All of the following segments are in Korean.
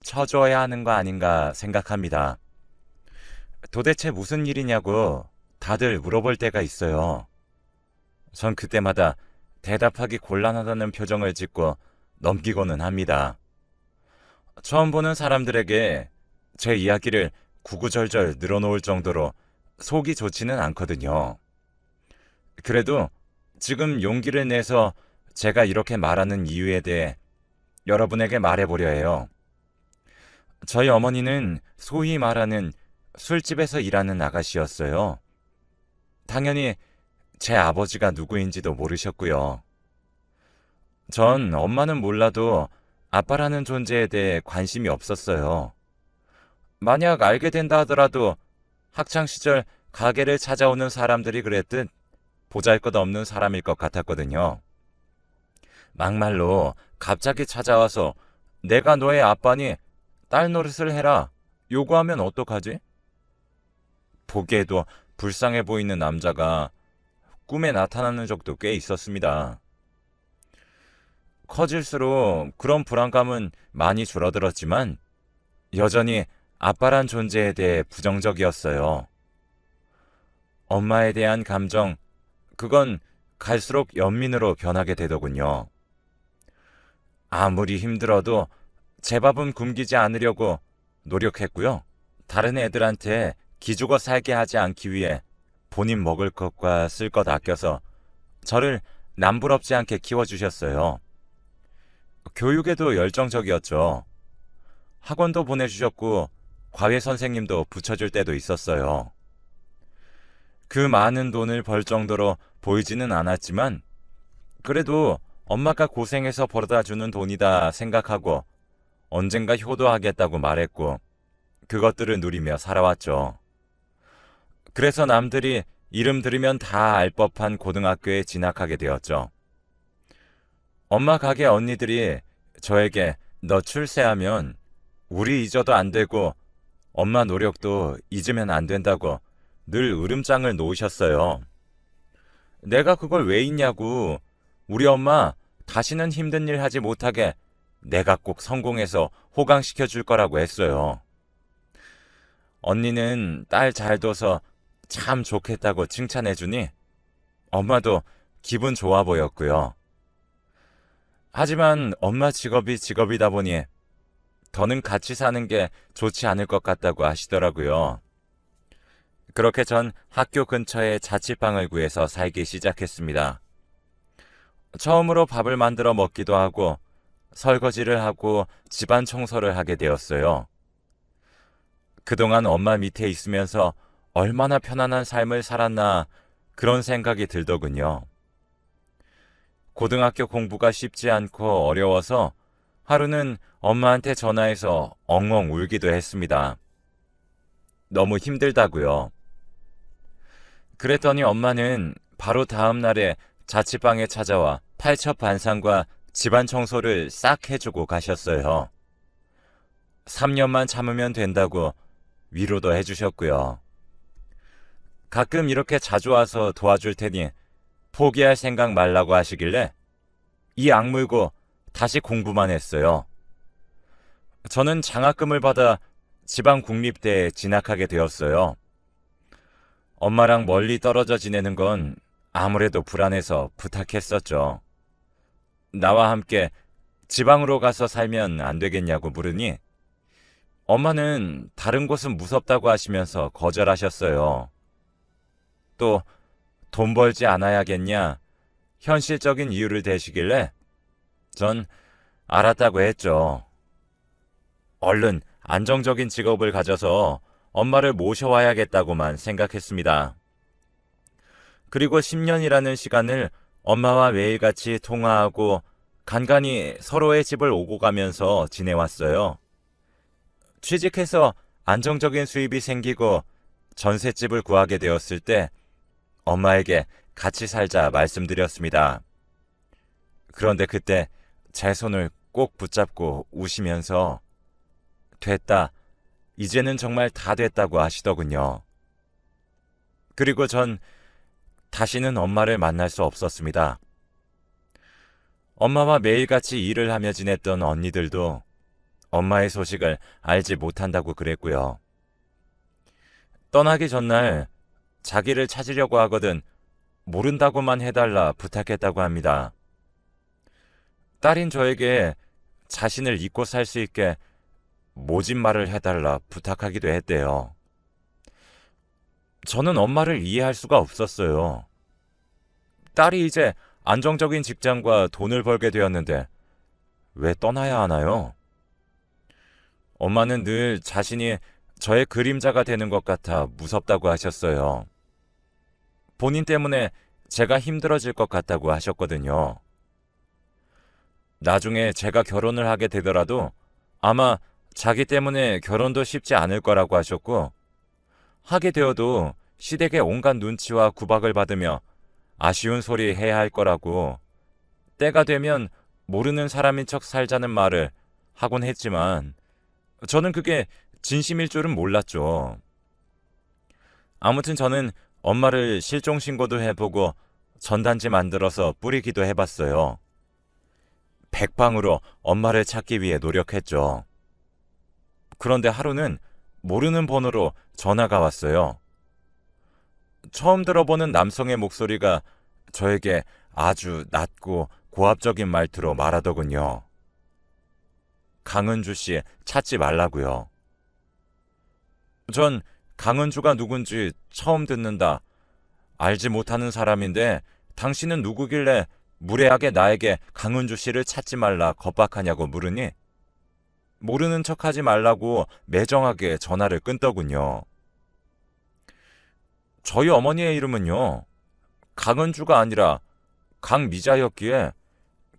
쳐줘야 하는 거 아닌가 생각합니다. 도대체 무슨 일이냐고 다들 물어볼 때가 있어요. 전 그때마다 대답하기 곤란하다는 표정을 짓고 넘기고는 합니다. 처음 보는 사람들에게 제 이야기를 구구절절 늘어놓을 정도로 속이 좋지는 않거든요. 그래도 지금 용기를 내서 제가 이렇게 말하는 이유에 대해 여러분에게 말해보려 해요. 저희 어머니는 소위 말하는 술집에서 일하는 아가씨였어요. 당연히 제 아버지가 누구인지도 모르셨고요. 전 엄마는 몰라도 아빠라는 존재에 대해 관심이 없었어요. 만약 알게 된다 하더라도 학창시절 가게를 찾아오는 사람들이 그랬듯 보잘것없는 사람일 것 같았거든요. 막말로 갑자기 찾아와서 내가 너의 아빠니 딸 노릇을 해라 요구하면 어떡하지? 보기에도 불쌍해 보이는 남자가 꿈에 나타나는 적도 꽤 있었습니다. 커질수록 그런 불안감은 많이 줄어들었지만 여전히 아빠란 존재에 대해 부정적이었어요. 엄마에 대한 감정, 그건 갈수록 연민으로 변하게 되더군요. 아무리 힘들어도 제 밥은 굶기지 않으려고 노력했고요. 다른 애들한테 기죽어 살게 하지 않기 위해 본인 먹을 것과 쓸 것 아껴서 저를 남부럽지 않게 키워주셨어요. 교육에도 열정적이었죠. 학원도 보내주셨고 과외 선생님도 붙여줄 때도 있었어요. 그 많은 돈을 벌 정도로 보이지는 않았지만 그래도 엄마가 고생해서 벌어다 주는 돈이다 생각하고 언젠가 효도하겠다고 말했고 그것들을 누리며 살아왔죠. 그래서 남들이 이름 들으면 다 알 법한 고등학교에 진학하게 되었죠. 엄마 가게 언니들이 저에게 너 출세하면 우리 잊어도 안 되고 엄마 노력도 잊으면 안 된다고 늘 으름장을 놓으셨어요. 내가 그걸 왜 잊냐고. 우리 엄마 다시는 힘든 일 하지 못하게 내가 꼭 성공해서 호강시켜 줄 거라고 했어요. 언니는 딸 잘 둬서 참 좋겠다고 칭찬해 주니 엄마도 기분 좋아 보였고요. 하지만 엄마 직업이 직업이다 보니 더는 같이 사는 게 좋지 않을 것 같다고 하시더라고요. 그렇게 전 학교 근처에 자취방을 구해서 살기 시작했습니다. 처음으로 밥을 만들어 먹기도 하고 설거지를 하고 집안 청소를 하게 되었어요. 그동안 엄마 밑에 있으면서 얼마나 편안한 삶을 살았나 그런 생각이 들더군요. 고등학교 공부가 쉽지 않고 어려워서 하루는 엄마한테 전화해서 엉엉 울기도 했습니다. 너무 힘들다고요. 그랬더니 엄마는 바로 다음 날에 자취방에 찾아와 팔첩반상과 집안 청소를 싹 해주고 가셨어요. 3년만 참으면 된다고 위로도 해주셨고요. 가끔 이렇게 자주 와서 도와줄 테니 포기할 생각 말라고 하시길래 이 악물고 다시 공부만 했어요. 저는 장학금을 받아 지방국립대에 진학하게 되었어요. 엄마랑 멀리 떨어져 지내는 건 아무래도 불안해서 부탁했었죠. 나와 함께 지방으로 가서 살면 안 되겠냐고 물으니 엄마는 다른 곳은 무섭다고 하시면서 거절하셨어요. 또 돈 벌지 않아야겠냐 현실적인 이유를 대시길래 전 알았다고 했죠. 얼른 안정적인 직업을 가져서 엄마를 모셔와야겠다고만 생각했습니다. 그리고 10년이라는 시간을 엄마와 매일같이 통화하고 간간히 서로의 집을 오고 가면서 지내왔어요. 취직해서 안정적인 수입이 생기고 전셋집을 구하게 되었을 때 엄마에게 같이 살자 말씀드렸습니다. 그런데 그때 제 손을 꼭 붙잡고 우시면서 됐다, 이제는 정말 다 됐다고 하시더군요. 그리고 전 다시는 엄마를 만날 수 없었습니다. 엄마와 매일같이 일을 하며 지냈던 언니들도 엄마의 소식을 알지 못한다고 그랬고요. 떠나기 전날 자기를 찾으려고 하거든 모른다고만 해달라 부탁했다고 합니다. 딸인 저에게 자신을 잊고 살 수 있게 모진 말을 해달라 부탁하기도 했대요. 저는 엄마를 이해할 수가 없었어요. 딸이 이제 안정적인 직장과 돈을 벌게 되었는데 왜 떠나야 하나요? 엄마는 늘 자신이 저의 그림자가 되는 것 같아 무섭다고 하셨어요. 본인 때문에 제가 힘들어질 것 같다고 하셨거든요. 나중에 제가 결혼을 하게 되더라도 아마 자기 때문에 결혼도 쉽지 않을 거라고 하셨고, 하게 되어도 시댁의 온갖 눈치와 구박을 받으며 아쉬운 소리 해야 할 거라고, 때가 되면 모르는 사람인 척 살자는 말을 하곤 했지만 저는 그게 진심일 줄은 몰랐죠. 아무튼 저는 엄마를 실종신고도 해보고 전단지 만들어서 뿌리기도 해봤어요. 백방으로 엄마를 찾기 위해 노력했죠. 그런데 하루는 모르는 번호로 전화가 왔어요. 처음 들어보는 남성의 목소리가 저에게 아주 낮고 고압적인 말투로 말하더군요. 강은주 씨 찾지 말라고요. 전 강은주가 누군지 처음 듣는다. 알지 못하는 사람인데 당신은 누구길래 무례하게 나에게 강은주 씨를 찾지 말라 겁박하냐고 물으니 모르는 척하지 말라고 매정하게 전화를 끊더군요. 저희 어머니의 이름은요, 강은주가 아니라 강미자였기에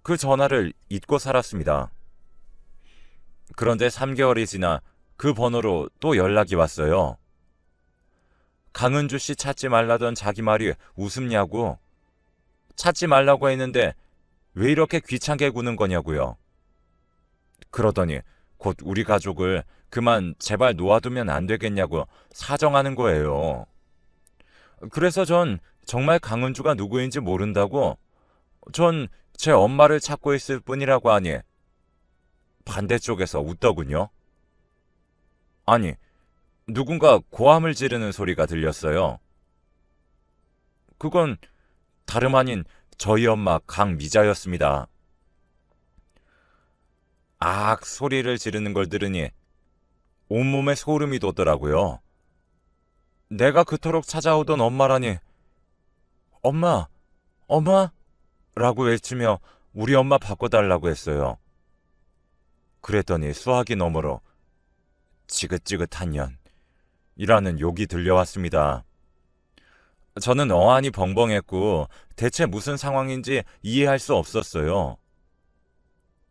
그 전화를 잊고 살았습니다. 그런데 3개월이 지나 그 번호로 또 연락이 왔어요. 강은주 씨 찾지 말라던 자기 말이 우습냐고, 찾지 말라고 했는데 왜 이렇게 귀찮게 구는 거냐고요. 그러더니 곧 우리 가족을 그만 제발 놓아두면 안 되겠냐고 사정하는 거예요. 그래서 전 정말 강은주가 누구인지 모른다고, 전 제 엄마를 찾고 있을 뿐이라고 하니 반대쪽에서 웃더군요. 아니, 누군가 고함을 지르는 소리가 들렸어요. 그건 다름 아닌 저희 엄마 강미자였습니다. 악 소리를 지르는 걸 들으니 온몸에 소름이 돋더라고요. 내가 그토록 찾아오던 엄마라니. 엄마, 엄마? 라고 외치며 우리 엄마 바꿔달라고 했어요. 그랬더니 수화기 너머로 지긋지긋한 년이라는 욕이 들려왔습니다. 저는 어안이 벙벙했고 대체 무슨 상황인지 이해할 수 없었어요.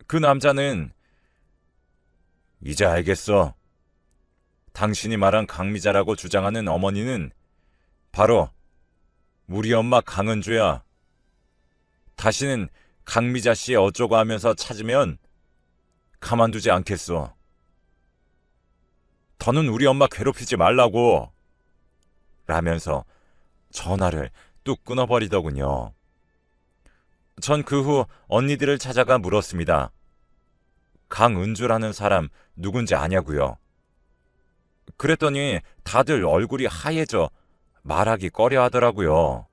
그 남자는 이제 알겠어. 당신이 말한 강미자라고 주장하는 어머니는 바로 우리 엄마 강은주야. 다시는 강미자 씨 어쩌고 하면서 찾으면 가만두지 않겠어. 더는 우리 엄마 괴롭히지 말라고. 라면서 전화를 뚝 끊어버리더군요. 전 그 후 언니들을 찾아가 물었습니다. 강은주라는 사람 누군지 아냐고요. 그랬더니 다들 얼굴이 하얘져 말하기 꺼려 하더라고요.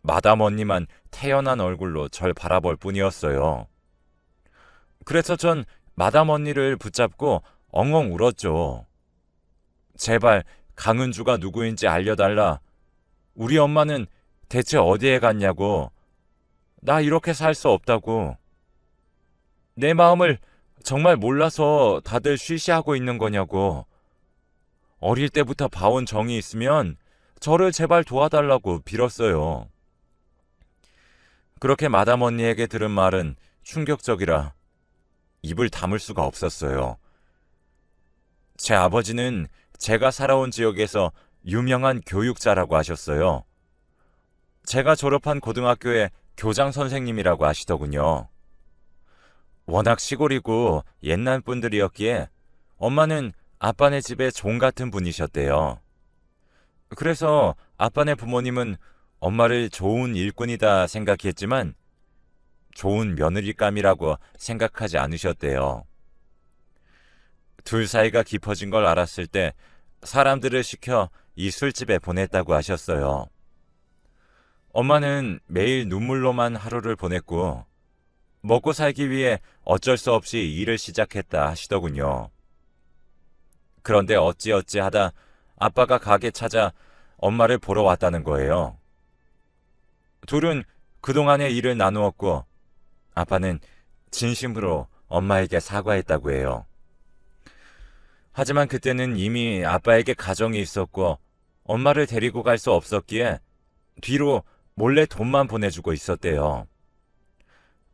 마담 언니만 태연한 얼굴로 절 바라볼 뿐이었어요. 그래서 전 마담 언니를 붙잡고 엉엉 울었죠. 제발 강은주가 누구인지 알려달라. 우리 엄마는 대체 어디에 갔냐고. 나 이렇게 살 수 없다고. 내 마음을 정말 몰라서 다들 쉬쉬하고 있는 거냐고. 어릴 때부터 봐온 정이 있으면 저를 제발 도와달라고 빌었어요. 그렇게 마담 언니에게 들은 말은 충격적이라 입을 다물 수가 없었어요. 제 아버지는 제가 살아온 지역에서 유명한 교육자라고 하셨어요. 제가 졸업한 고등학교의 교장 선생님이라고 하시더군요. 워낙 시골이고 옛날 분들이었기에 엄마는 아빠네 집의 종 같은 분이셨대요. 그래서 아빠네 부모님은 엄마를 좋은 일꾼이다 생각했지만 좋은 며느리감이라고 생각하지 않으셨대요. 둘 사이가 깊어진 걸 알았을 때 사람들을 시켜 이 술집에 보냈다고 하셨어요. 엄마는 매일 눈물로만 하루를 보냈고 먹고 살기 위해 어쩔 수 없이 일을 시작했다 하시더군요. 그런데 어찌어찌 하다 아빠가 가게 찾아 엄마를 보러 왔다는 거예요. 둘은 그동안의 일을 나누었고 아빠는 진심으로 엄마에게 사과했다고 해요. 하지만 그때는 이미 아빠에게 가정이 있었고 엄마를 데리고 갈 수 없었기에 뒤로 몰래 돈만 보내주고 있었대요.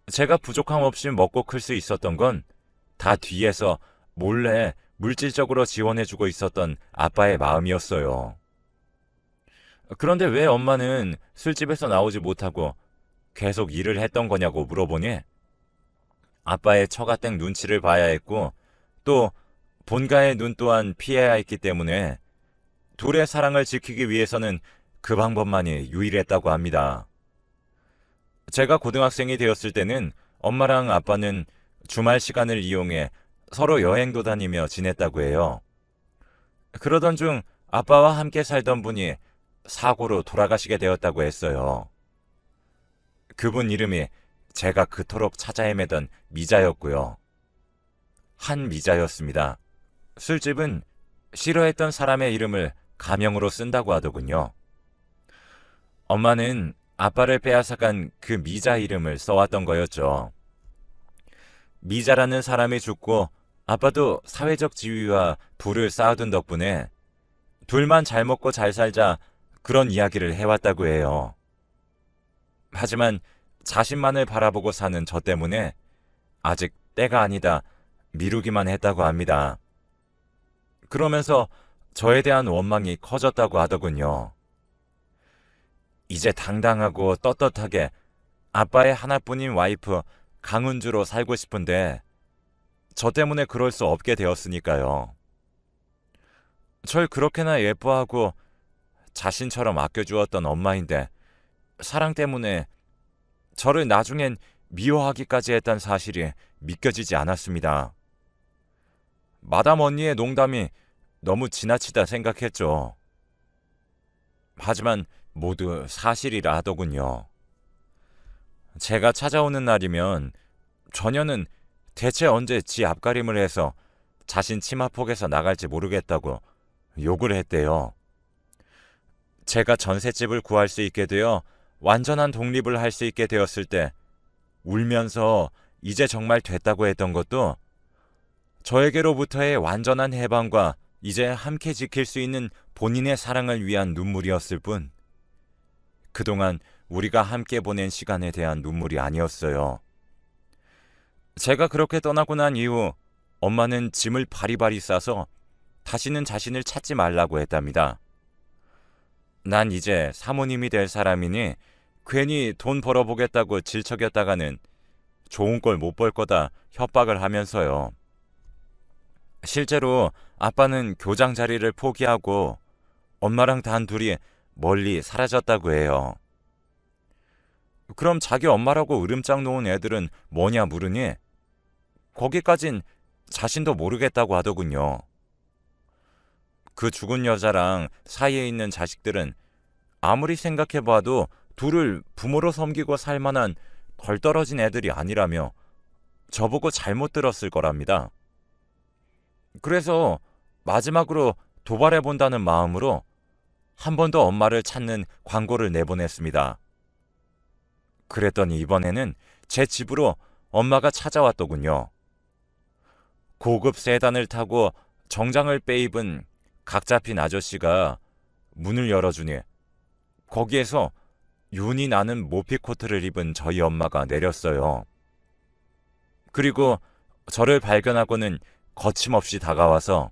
제가 부족함 없이 먹고 클 수 있었던 건 다 뒤에서 몰래 물질적으로 지원해주고 있었던 아빠의 마음이었어요. 그런데 왜 엄마는 술집에서 나오지 못하고 계속 일을 했던 거냐고 물어보니 아빠의 처가댁 눈치를 봐야 했고 또 본가의 눈 또한 피해야 했기 때문에 둘의 사랑을 지키기 위해서는 그 방법만이 유일했다고 합니다. 제가 고등학생이 되었을 때는 엄마랑 아빠는 주말 시간을 이용해 서로 여행도 다니며 지냈다고 해요. 그러던 중 아빠와 함께 살던 분이 사고로 돌아가시게 되었다고 했어요. 그분 이름이 제가 그토록 찾아 헤매던 미자였고요. 한미자였습니다. 술집은 싫어했던 사람의 이름을 가명으로 쓴다고 하더군요. 엄마는 아빠를 빼앗아간 그 미자 이름을 써왔던 거였죠. 미자라는 사람이 죽고 아빠도 사회적 지위와 부를 쌓아둔 덕분에 둘만 잘 먹고 잘 살자 그런 이야기를 해왔다고 해요. 하지만 자신만을 바라보고 사는 저 때문에 아직 때가 아니다 미루기만 했다고 합니다. 그러면서 저에 대한 원망이 커졌다고 하더군요. 이제 당당하고 떳떳하게 아빠의 하나뿐인 와이프 강은주로 살고 싶은데 저 때문에 그럴 수 없게 되었으니까요. 절 그렇게나 예뻐하고 자신처럼 아껴주었던 엄마인데 사랑 때문에 저를 나중엔 미워하기까지 했던 사실이 믿겨지지 않았습니다. 마담 언니의 농담이 너무 지나치다 생각했죠. 하지만 모두 사실이라 하더군요. 제가 찾아오는 날이면 처녀는 대체 언제 지 앞가림을 해서 자신 치마폭에서 나갈지 모르겠다고 욕을 했대요. 제가 전셋집을 구할 수 있게 되어 완전한 독립을 할 수 있게 되었을 때 울면서 이제 정말 됐다고 했던 것도 저에게로부터의 완전한 해방과 이제 함께 지킬 수 있는 본인의 사랑을 위한 눈물이었을 뿐 그동안 우리가 함께 보낸 시간에 대한 눈물이 아니었어요. 제가 그렇게 떠나고 난 이후 엄마는 짐을 바리바리 싸서 다시는 자신을 찾지 말라고 했답니다. 난 이제 사모님이 될 사람이니 괜히 돈 벌어보겠다고 질척였다가는 좋은 꼴 못 볼 거다 협박을 하면서요. 실제로 아빠는 교장 자리를 포기하고 엄마랑 단둘이 멀리 사라졌다고 해요. 그럼 자기 엄마라고 으름장 놓은 애들은 뭐냐 물으니 거기까진 자신도 모르겠다고 하더군요. 그 죽은 여자랑 사이에 있는 자식들은 아무리 생각해봐도 둘을 부모로 섬기고 살 만한 덜 떨어진 애들이 아니라며 저보고 잘못 들었을 거랍니다. 그래서 마지막으로 도발해본다는 마음으로 한 번 더 엄마를 찾는 광고를 내보냈습니다. 그랬더니 이번에는 제 집으로 엄마가 찾아왔더군요. 고급 세단을 타고 정장을 빼입은 각 잡힌 아저씨가 문을 열어주니 거기에서 윤이 나는 모피코트를 입은 저희 엄마가 내렸어요. 그리고 저를 발견하고는 거침없이 다가와서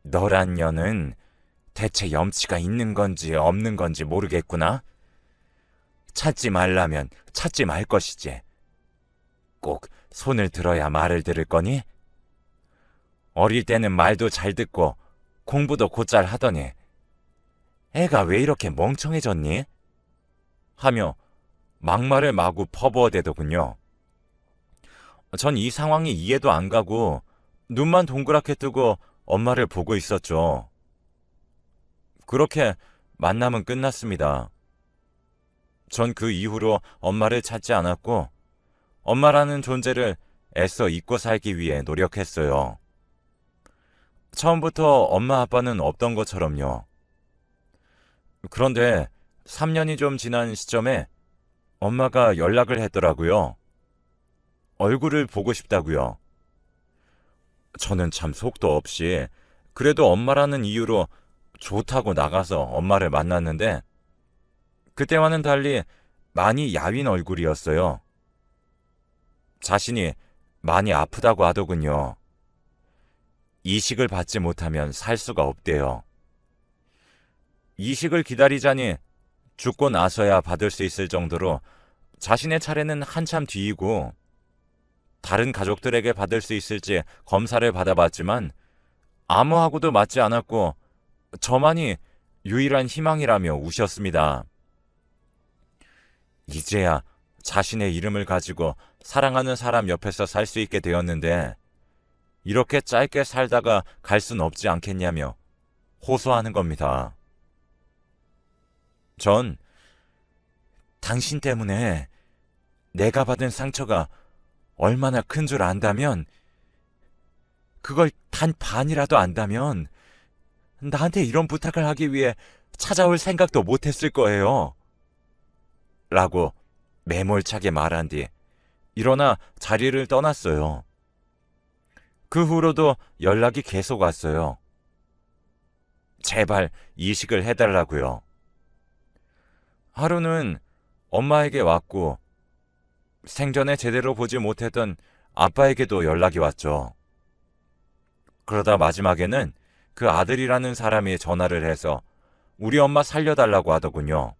너란 년은 대체 염치가 있는 건지 없는 건지 모르겠구나. 찾지 말라면 찾지 말 것이지. 꼭 손을 들어야 말을 들을 거니? 어릴 때는 말도 잘 듣고 공부도 곧잘 하더니 애가 왜 이렇게 멍청해졌니? 하며 막말을 마구 퍼부어대더군요. 전 이 상황이 이해도 안 가고 눈만 동그랗게 뜨고 엄마를 보고 있었죠. 그렇게 만남은 끝났습니다. 전 그 이후로 엄마를 찾지 않았고 엄마라는 존재를 애써 잊고 살기 위해 노력했어요. 처음부터 엄마 아빠는 없던 것처럼요. 그런데 3년이 좀 지난 시점에 엄마가 연락을 했더라고요. 얼굴을 보고 싶다고요. 저는 참 속도 없이 그래도 엄마라는 이유로 좋다고 나가서 엄마를 만났는데 그때와는 달리 많이 야윈 얼굴이었어요. 자신이 많이 아프다고 하더군요. 이식을 받지 못하면 살 수가 없대요. 이식을 기다리자니 죽고 나서야 받을 수 있을 정도로 자신의 차례는 한참 뒤이고 다른 가족들에게 받을 수 있을지 검사를 받아봤지만 아무하고도 맞지 않았고 저만이 유일한 희망이라며 우셨습니다. 이제야 자신의 이름을 가지고 사랑하는 사람 옆에서 살 수 있게 되었는데 이렇게 짧게 살다가 갈 순 없지 않겠냐며 호소하는 겁니다. 전 당신 때문에 내가 받은 상처가 얼마나 큰 줄 안다면, 그걸 단 반이라도 안다면 나한테 이런 부탁을 하기 위해 찾아올 생각도 못했을 거예요. 라고 매몰차게 말한 뒤 일어나 자리를 떠났어요. 그 후로도 연락이 계속 왔어요. 제발 이식을 해달라고요. 하루는 엄마에게 왔고 생전에 제대로 보지 못했던 아빠에게도 연락이 왔죠. 그러다 마지막에는 그 아들이라는 사람이 전화를 해서 우리 엄마 살려달라고 하더군요.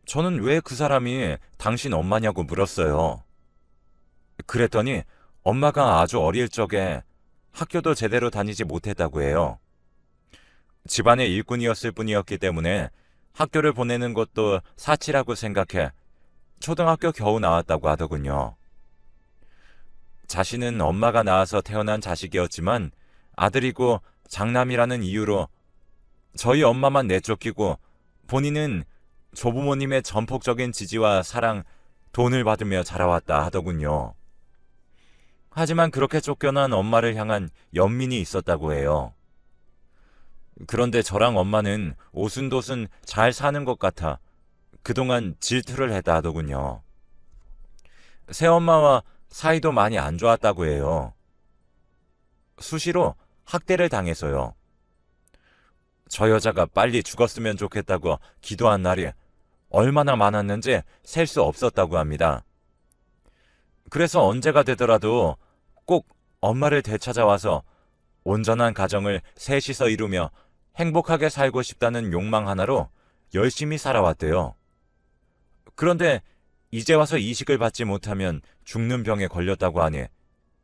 저는 왜 그 사람이 당신 엄마냐고 물었어요. 그랬더니 엄마가 아주 어릴 적에 학교도 제대로 다니지 못했다고 해요. 집안의 일꾼이었을 뿐이었기 때문에 학교를 보내는 것도 사치라고 생각해 초등학교 겨우 나왔다고 하더군요. 자신은 엄마가 낳아서 태어난 자식이었지만 아들이고 장남이라는 이유로 저희 엄마만 내쫓기고 본인은 조부모님의 전폭적인 지지와 사랑, 돈을 받으며 자라왔다 하더군요. 하지만 그렇게 쫓겨난 엄마를 향한 연민이 있었다고 해요. 그런데 저랑 엄마는 오순도순 잘 사는 것 같아 그동안 질투를 했다 하더군요. 새엄마와 사이도 많이 안 좋았다고 해요. 수시로 학대를 당해서요. 저 여자가 빨리 죽었으면 좋겠다고 기도한 날이 얼마나 많았는지 셀 수 없었다고 합니다. 그래서 언제가 되더라도 꼭 엄마를 되찾아와서 온전한 가정을 셋이서 이루며 행복하게 살고 싶다는 욕망 하나로 열심히 살아왔대요. 그런데 이제 와서 이식을 받지 못하면 죽는 병에 걸렸다고 하니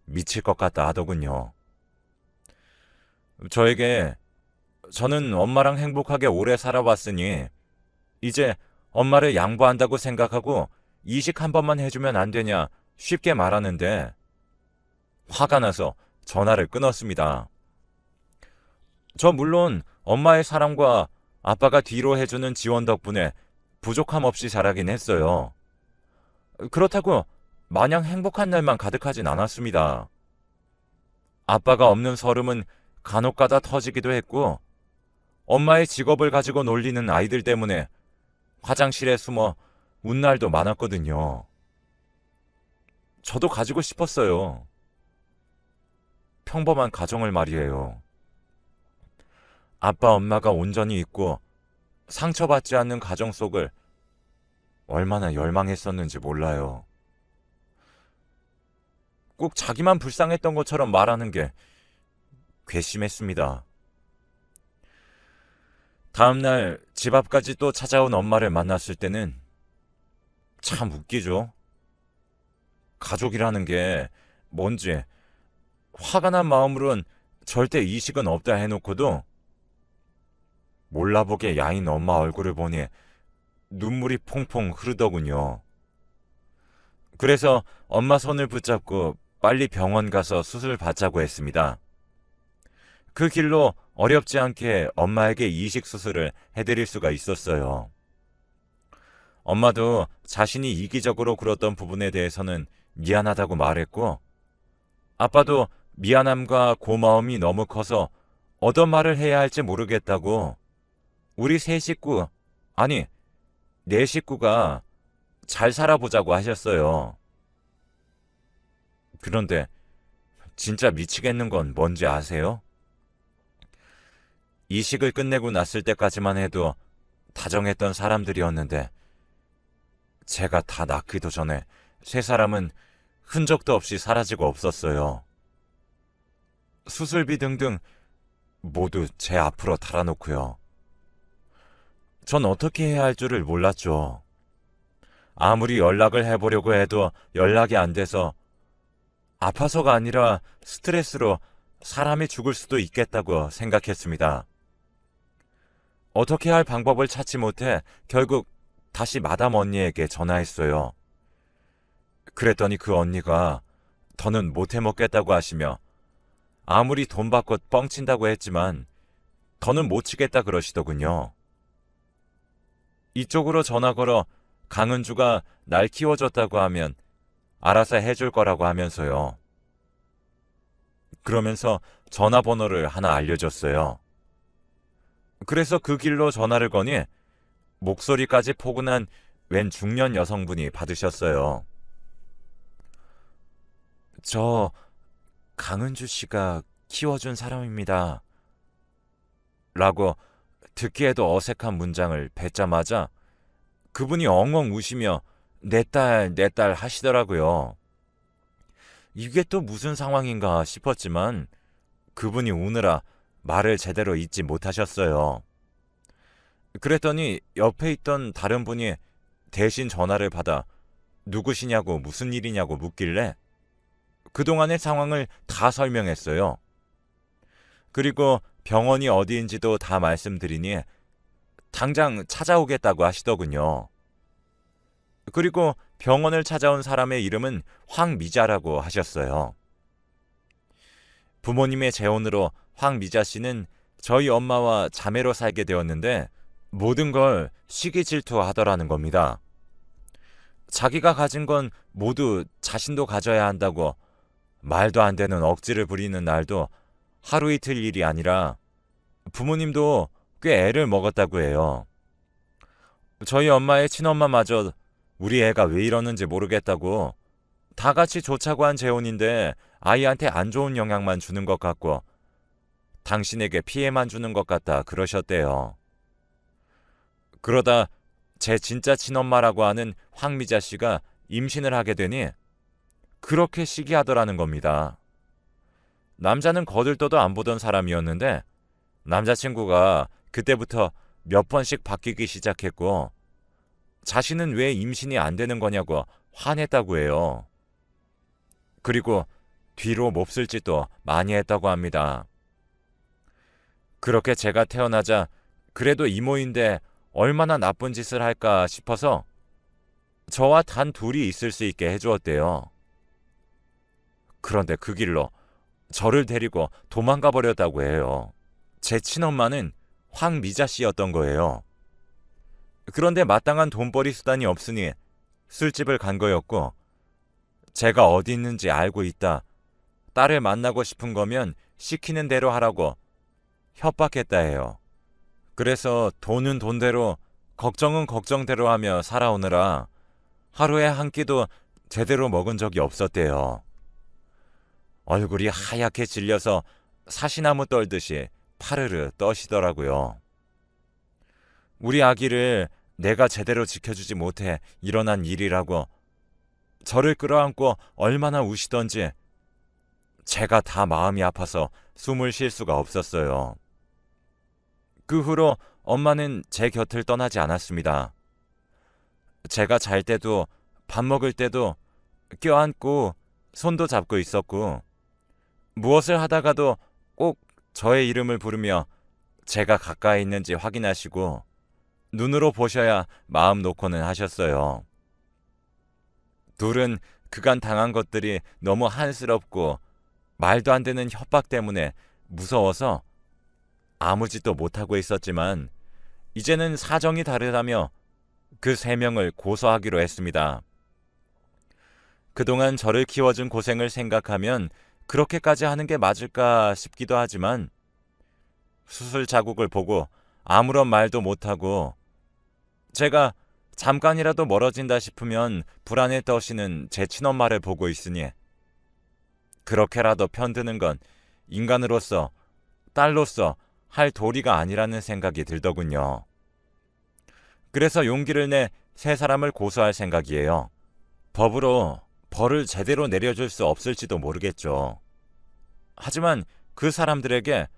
미칠 것 같다 하더군요. 저는 엄마랑 행복하게 오래 살아왔으니 이제 엄마를 양보한다고 생각하고 이식 한 번만 해주면 안 되냐 쉽게 말하는데 화가 나서 전화를 끊었습니다. 저 물론 엄마의 사랑과 아빠가 뒤로 해주는 지원 덕분에 부족함 없이 자라긴 했어요. 그렇다고 마냥 행복한 날만 가득하진 않았습니다. 아빠가 없는 서름은 간혹가다 터지기도 했고 엄마의 직업을 가지고 놀리는 아이들 때문에 화장실에 숨어 운 날도 많았거든요. 저도 가지고 싶었어요. 평범한 가정을 말이에요. 아빠 엄마가 온전히 있고 상처받지 않는 가정 속을 얼마나 열망했었는지 몰라요. 꼭 자기만 불쌍했던 것처럼 말하는 게 괘씸했습니다. 다음날 집 앞까지 또 찾아온 엄마를 만났을 때는 참 웃기죠. 가족이라는 게 뭔지 화가 난 마음으론 절대 이식은 없다 해놓고도 몰라보게 야인 엄마 얼굴을 보니 눈물이 퐁퐁 흐르더군요. 그래서 엄마 손을 붙잡고 빨리 병원 가서 수술 받자고 했습니다. 그 길로 어렵지 않게 엄마에게 이식 수술을 해드릴 수가 있었어요. 엄마도 자신이 이기적으로 굴었던 부분에 대해서는 미안하다고 말했고, 아빠도 미안함과 고마움이 너무 커서 어떤 말을 해야 할지 모르겠다고 우리 세 식구, 아니, 네 식구가 잘 살아보자고 하셨어요. 그런데 진짜 미치겠는 건 뭔지 아세요? 이식을 끝내고 났을 때까지만 해도 다정했던 사람들이었는데, 제가 다 낳기도 전에 세 사람은 흔적도 없이 사라지고 없었어요. 수술비 등등 모두 제 앞으로 달아놓고요. 전 어떻게 해야 할 줄을 몰랐죠. 아무리 연락을 해보려고 해도 연락이 안 돼서 아파서가 아니라 스트레스로 사람이 죽을 수도 있겠다고 생각했습니다. 어떻게 할 방법을 찾지 못해 결국 다시 마담 언니에게 전화했어요. 그랬더니 그 언니가 더는 못해 먹겠다고 하시며 아무리 돈 받고 뻥친다고 했지만 더는 못 치겠다 그러시더군요. 이쪽으로 전화 걸어 강은주가 날 키워줬다고 하면 알아서 해줄 거라고 하면서요. 그러면서 전화번호를 하나 알려줬어요. 그래서 그 길로 전화를 거니 목소리까지 포근한 웬 중년 여성분이 받으셨어요. 저 강은주 씨가 키워준 사람입니다. 라고 듣기에도 어색한 문장을 뱉자마자 그분이 엉엉 우시며 내 딸 하시더라고요. 이게 또 무슨 상황인가 싶었지만 그분이 우느라 말을 제대로 잇지 못하셨어요. 그랬더니 옆에 있던 다른 분이 대신 전화를 받아 누구시냐고 무슨 일이냐고 묻길래 그동안의 상황을 다 설명했어요. 그리고 병원이 어디인지도 다 말씀드리니 당장 찾아오겠다고 하시더군요. 그리고 병원을 찾아온 사람의 이름은 황미자라고 하셨어요. 부모님의 재혼으로 황미자 씨는 저희 엄마와 자매로 살게 되었는데 모든 걸 시기 질투하더라는 겁니다. 자기가 가진 건 모두 자신도 가져야 한다고 말도 안 되는 억지를 부리는 날도 하루 이틀 일이 아니라 부모님도 꽤 애를 먹었다고 해요. 저희 엄마의 친엄마마저 우리 애가 왜 이러는지 모르겠다고 다 같이 좋자고 한 재혼인데 아이한테 안 좋은 영향만 주는 것 같고 당신에게 피해만 주는 것 같다 그러셨대요. 그러다 제 진짜 친엄마라고 하는 황미자 씨가 임신을 하게 되니 그렇게 시기하더라는 겁니다. 남자는 거들떠도 안 보던 사람이었는데 남자친구가 그때부터 몇 번씩 바뀌기 시작했고 자신은 왜 임신이 안 되는 거냐고 화냈다고 해요. 그리고 뒤로 몹쓸 짓도 많이 했다고 합니다. 그렇게 제가 태어나자 그래도 이모인데 얼마나 나쁜 짓을 할까 싶어서 저와 단 둘이 있을 수 있게 해주었대요. 그런데 그 길로 저를 데리고 도망가 버렸다고 해요. 제 친엄마는 황미자 씨였던 거예요. 그런데 마땅한 돈벌이 수단이 없으니 술집을 간 거였고 제가 어디 있는지 알고 있다. 딸을 만나고 싶은 거면 시키는 대로 하라고 협박했다 해요. 그래서 돈은 돈대로 걱정은 걱정대로 하며 살아오느라 하루에 한 끼도 제대로 먹은 적이 없었대요. 얼굴이 하얗게 질려서 사시나무 떨듯이 파르르 떠시더라고요. 우리 아기를 내가 제대로 지켜주지 못해 일어난 일이라고 저를 끌어안고 얼마나 우시던지 제가 다 마음이 아파서 숨을 쉴 수가 없었어요. 그 후로 엄마는 제 곁을 떠나지 않았습니다. 제가 잘 때도 밥 먹을 때도 껴안고 손도 잡고 있었고 무엇을 하다가도 꼭 저의 이름을 부르며 제가 가까이 있는지 확인하시고 눈으로 보셔야 마음 놓고는 하셨어요. 둘은 그간 당한 것들이 너무 한스럽고 말도 안 되는 협박 때문에 무서워서 아무 짓도 못하고 있었지만 이제는 사정이 다르다며 그 3명을 고소하기로 했습니다. 그동안 저를 키워준 고생을 생각하면 그렇게까지 하는 게 맞을까 싶기도 하지만 수술 자국을 보고 아무런 말도 못하고 제가 잠깐이라도 멀어진다 싶으면 불안에 떠시는 제 친엄마를 보고 있으니 그렇게라도 편드는 건 인간으로서, 딸로서 할 도리가 아니라는 생각이 들더군요. 그래서 용기를 내 3사람을 고소할 생각이에요. 법으로 벌을 제대로 내려줄 수 없을지도 모르겠죠. 하지만 그 사람들에게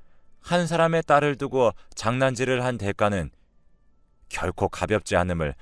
한 사람의 딸을 두고 장난질을 한 대가는 결코 가볍지 않음을